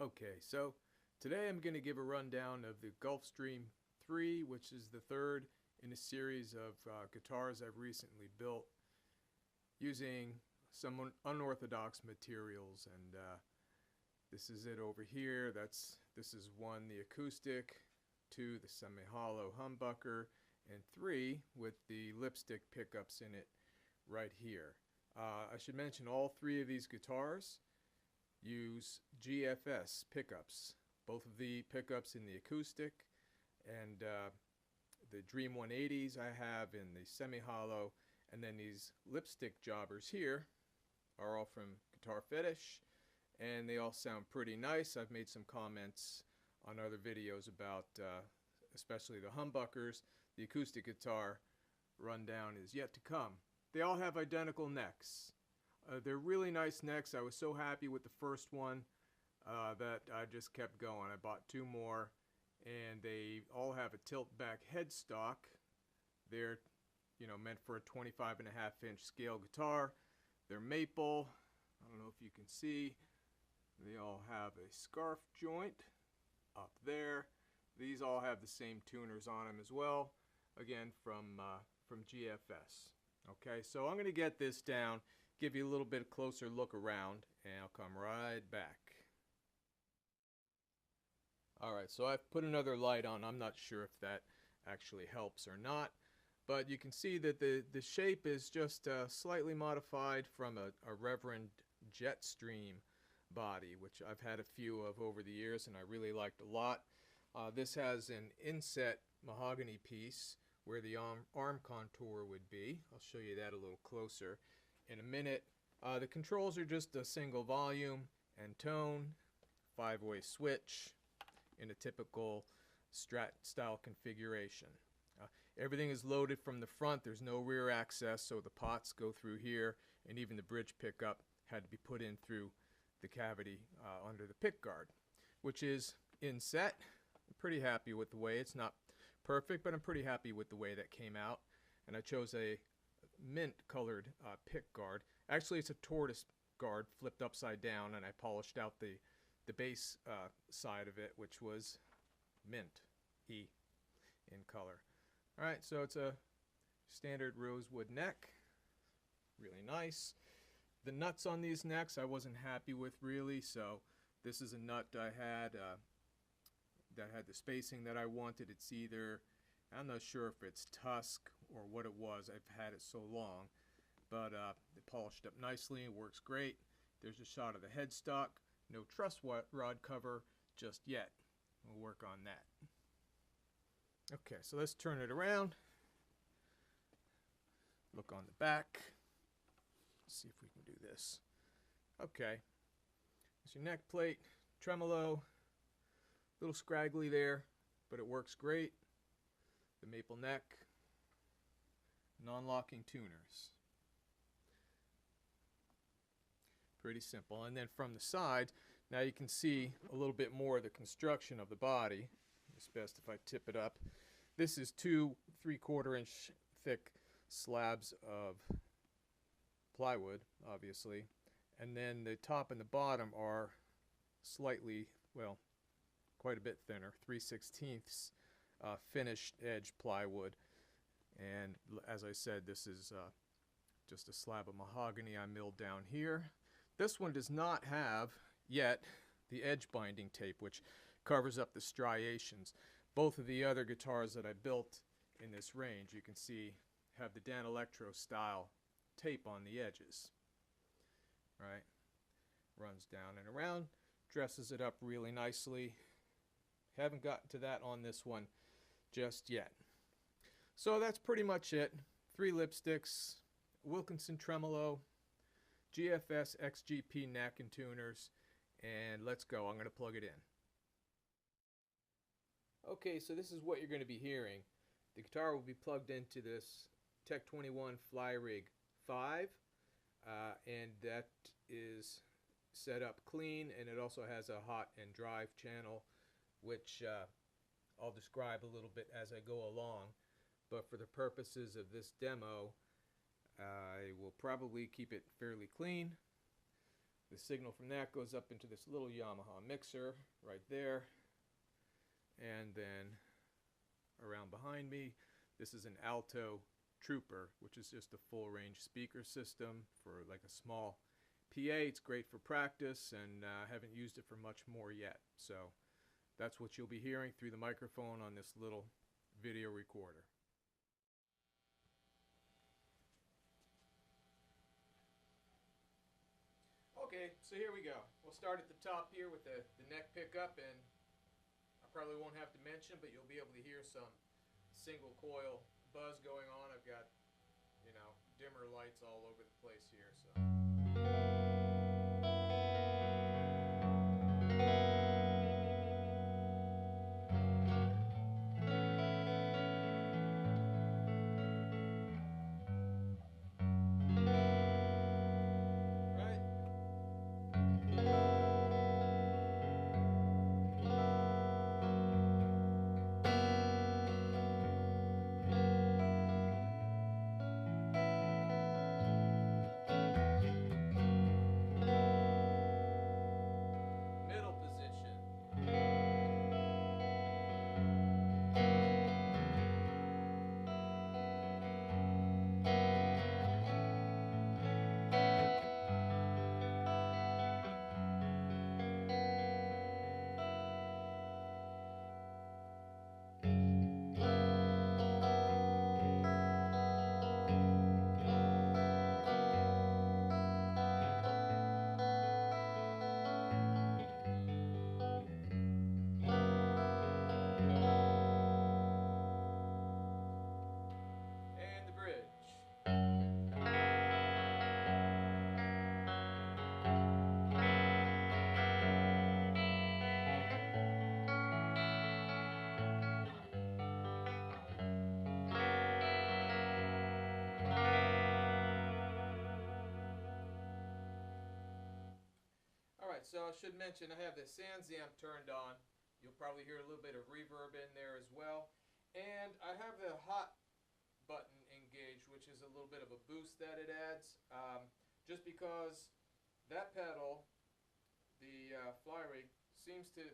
Okay, so today I'm going to give a rundown of the Gulfstream III, which is the third in a series of guitars I've recently built using some unorthodox materials. And this is it over here. This is one, the acoustic, two, the semi-hollow humbucker, and three with the lipstick pickups in it right here. I should mention all three of these guitars use GFS pickups, both of the pickups in the acoustic and the Dream 180s I have in the semi-hollow, and then these lipstick jobbers here are all from Guitarfetish, and they all sound pretty nice. I've made some comments on other videos about especially the humbuckers. The acoustic guitar rundown is yet to come. They all have identical necks. They're really nice necks. I was so happy with the first one that I just kept going. I bought two more, and they all have a tilt back headstock. They're meant for a 25.5-inch scale guitar. They're maple. I don't know if you can see. They all have a scarf joint up there. These all have the same tuners on them as well, again from GFS. Okay, so I'm going to get this down, give you a little bit closer look around, and I'll come right back. Alright, so I've put another light on. I'm not sure if that actually helps or not, but you can see that the shape is just slightly modified from a Reverend Jetstream body, which I've had a few of over the years and I really liked a lot. This has an inset mahogany piece where the arm contour would be. I'll show you that a little closer in a minute. The controls are just a single volume and tone, 5-way switch in a typical Strat style configuration. Everything is loaded from the front. There's no rear access, so the pots go through here, and even the bridge pickup had to be put in through the cavity under the pick guard, which is inset. I'm pretty happy with the way. It's not perfect, but I'm pretty happy with the way that came out. And I chose a mint colored pick guard. Actually, it's a tortoise guard flipped upside down, and I polished out the base side of it, which was mint E in color. Alright, so it's a standard rosewood neck, really nice. The nuts on these necks I wasn't happy with really, so this is a nut I had that had the spacing that I wanted. It's either, I'm not sure if it's tusk or what it was, I've had it so long, but it polished up nicely, it works great. There's a shot of the headstock, no truss rod cover just yet. We'll work on that. Okay, so let's turn it around, look on the back, see if we can do this. Okay, there's your neck plate, tremolo, a little scraggly there, but it works great. The maple neck, non-locking tuners. Pretty simple. And then from the side, now you can see a little bit more of the construction of the body. It's best if I tip it up. This is 2 3/4-inch thick slabs of plywood, obviously, and then the top and the bottom are slightly, well, quite a bit thinner, 3/16 finished edge plywood. And as I said, this is just a slab of mahogany I milled down here. This one does not have yet the edge binding tape, which covers up the striations. Both of the other guitars that I built in this range, you can see, have the Dan Electro style tape on the edges. Right? Runs down and around, dresses it up really nicely. Haven't gotten to that on this one just yet. So that's pretty much it. 3 lipsticks, Wilkinson tremolo, GFS XGP neck and tuners, and let's go. I'm going to plug it in. Okay, so this is what you're going to be hearing. The guitar will be plugged into this Tech 21 Flyrig 5, and that is set up clean, and it also has a hot and drive channel, which I'll describe a little bit as I go along. But for the purposes of this demo, I will probably keep it fairly clean. The signal from that goes up into this little Yamaha mixer right there. And then around behind me, this is an Alto Trooper, which is just a full range speaker system for like a small PA. It's great for practice, and haven't used it for much more yet. So that's what you'll be hearing through the microphone on this little video recorder. Okay, so here we go. We'll start at the top here with the neck pickup, and I probably won't have to mention, but you'll be able to hear some single coil buzz going on. I've got, you know, dimmer lights all over the place here, so. So I should mention I have the Sans amp turned on. You'll probably hear a little bit of reverb in there as well. And I have the hot button engaged, which is a little bit of a boost that it adds. Just because that pedal, the fly rig, seems to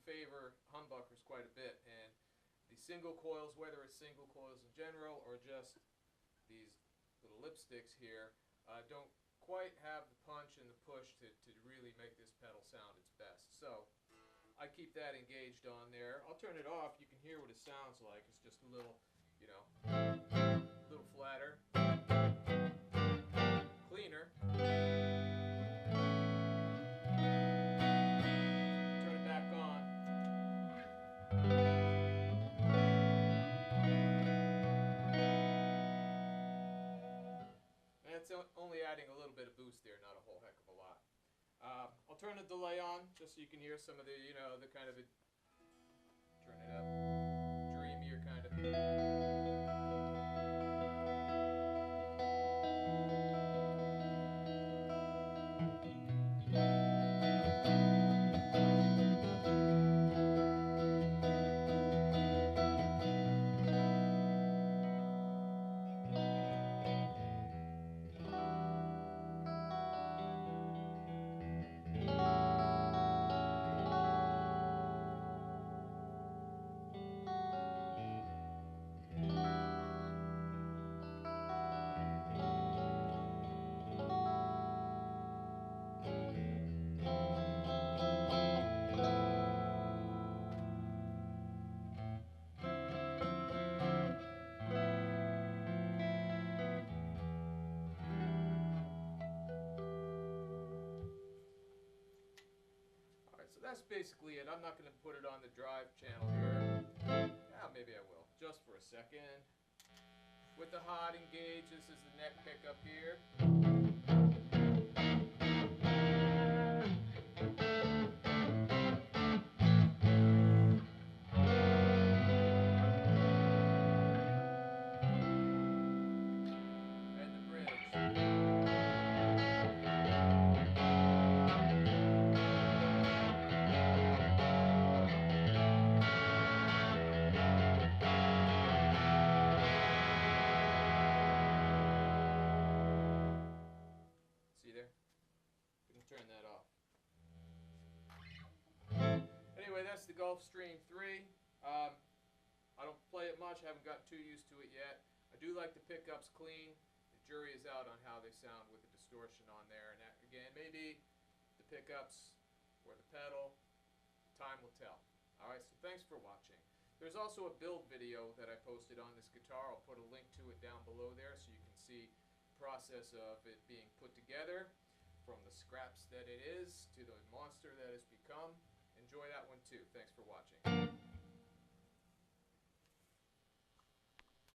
favor humbuckers quite a bit. And the single coils, whether it's single coils in general or just these little lipsticks here, don't quite have the punch and the push to really make this pedal sound its best. So I keep that engaged on there. I'll turn it off. You can hear what it sounds like. It's just a little, you know, a little flatter, cleaner. Turn it back on. It's only adding a little bit of boost there, not a whole heck of a lot. I'll turn the delay on just so you can hear some of the, you know, the kind of, turn it up, dreamier kind of. That's basically it. I'm not going to put it on the drive channel here. Yeah, maybe I will, just for a second. With the hot engaged, this is the neck pickup here. And the bridge. turn that off. Anyway, that's the Gulfstream III. I don't play it much, haven't gotten too used to it yet. I do like the pickups clean. The jury is out on how they sound with the distortion on there. And that, again, maybe the pickups or the pedal, time will tell. Alright, so thanks for watching. There's also a build video that I posted on this guitar. I'll put a link to it down below there so you can see the process of it being put together, from the scraps that it is to the monster that it's become. Enjoy that one too. Thanks for watching.